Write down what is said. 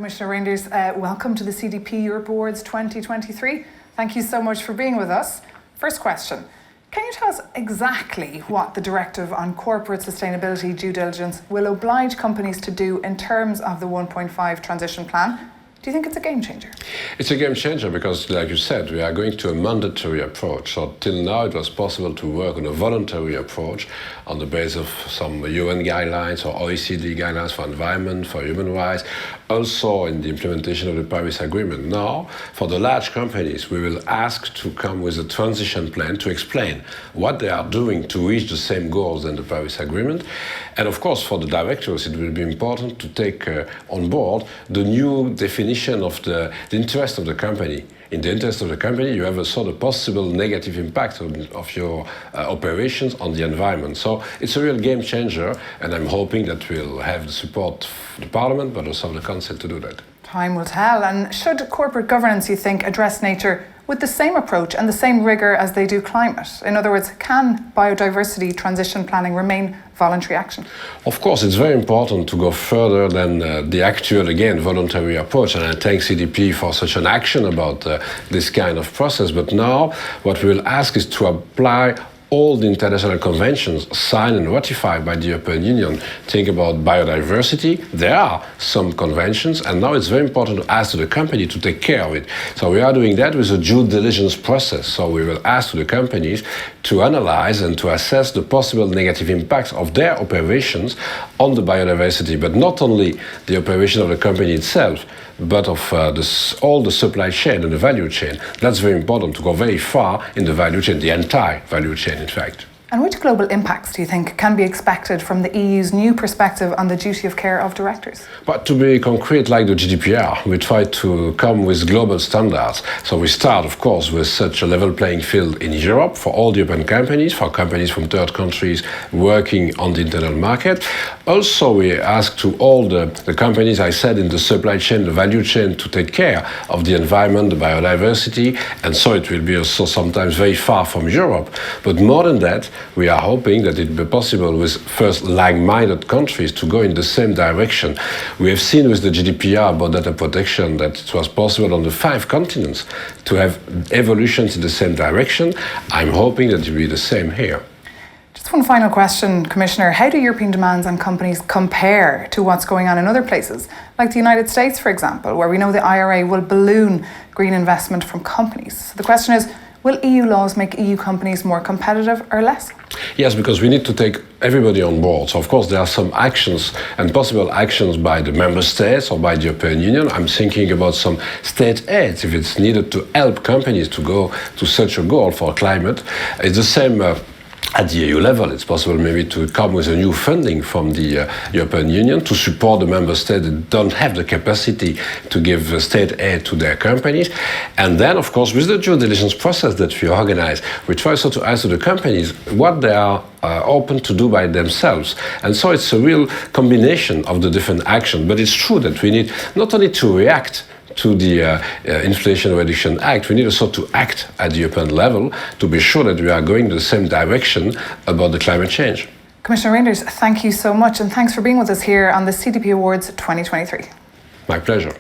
Commissioner Reynders, welcome to the CDP Europe Awards 2023. Thank you so much for being with us. First question, can you tell us exactly what the Directive on Corporate Sustainability Due Diligence will oblige companies to do in terms of the 1.5 transition plan? Do you think it's a game changer? It's a game changer because, like you said, we are going to a mandatory approach. So till now it was possible to work on a voluntary approach on the basis of some UN guidelines or OECD guidelines for environment, for human rights, also in the implementation of the Paris Agreement. Now, for the large companies, we will ask to come with a transition plan to explain what they are doing to reach the same goals than the Paris Agreement. And of course, for the directors, it will be important to take on board the new definition of the interest of the company. In the interest of the company, you have a sort of possible negative impact of your operations on the environment. So it's a real game changer, and I'm hoping that we'll have the support of the Parliament, but also the Council to do that. Time will tell. And should corporate governance, you think, address nature with the same approach and the same rigour as they do climate? In other words, can biodiversity transition planning remain voluntary action? Of course, it's very important to go further than the actual, again, voluntary approach. And I thank CDP for such an action about this kind of process. But now what we will ask is to apply all the international conventions signed and ratified by the European Union. Think about biodiversity. There are some conventions, and now it's very important to ask the company to take care of it. So we are doing that with a due diligence process. So we will ask the companies to analyze and to assess the possible negative impacts of their operations on the biodiversity, but not only the operation of the company itself, but of all the supply chain and the value chain. That's very important, to go very far in the value chain, the entire value chain, in fact. And which global impacts do you think can be expected from the EU's new perspective on the duty of care of directors? But to be concrete, like the GDPR, we try to come with global standards. So we start, of course, with such a level playing field in Europe for all the European companies, for companies from third countries working on the internal market. Also, we ask to all the companies, I said, in the supply chain, the value chain, to take care of the environment, the biodiversity, and so it will be also sometimes very far from Europe. But more than that, we are hoping that it will be possible with first like-minded countries to go in the same direction. We have seen with the GDPR about data protection that it was possible on the 5 continents to have evolutions in the same direction. I'm hoping that it will be the same here. Just one final question, Commissioner. How do European demands on companies compare to what's going on in other places, like the United States, for example, where we know the IRA will balloon green investment from companies? So the question is, will EU laws make EU companies more competitive or less? Yes, because we need to take everybody on board. So, of course, there are some actions and possible actions by the member states or by the European Union. I'm thinking about some state aids, if it's needed to help companies to go to such a goal for climate. It's the same at the EU level. It's possible maybe to come with a new funding from the European Union to support the member states that don't have the capacity to give state aid to their companies. And then, of course, with the due diligence process that we organize, we try also to ask the companies what they are open to do by themselves. And so it's a real combination of the different actions. But it's true that we need not only to react to the Inflation Reduction Act, we need also to act at the European level to be sure that we are going in the same direction about the climate change. Commissioner Reynders, thank you so much, and thanks for being with us here on the CDP Awards 2023. My pleasure.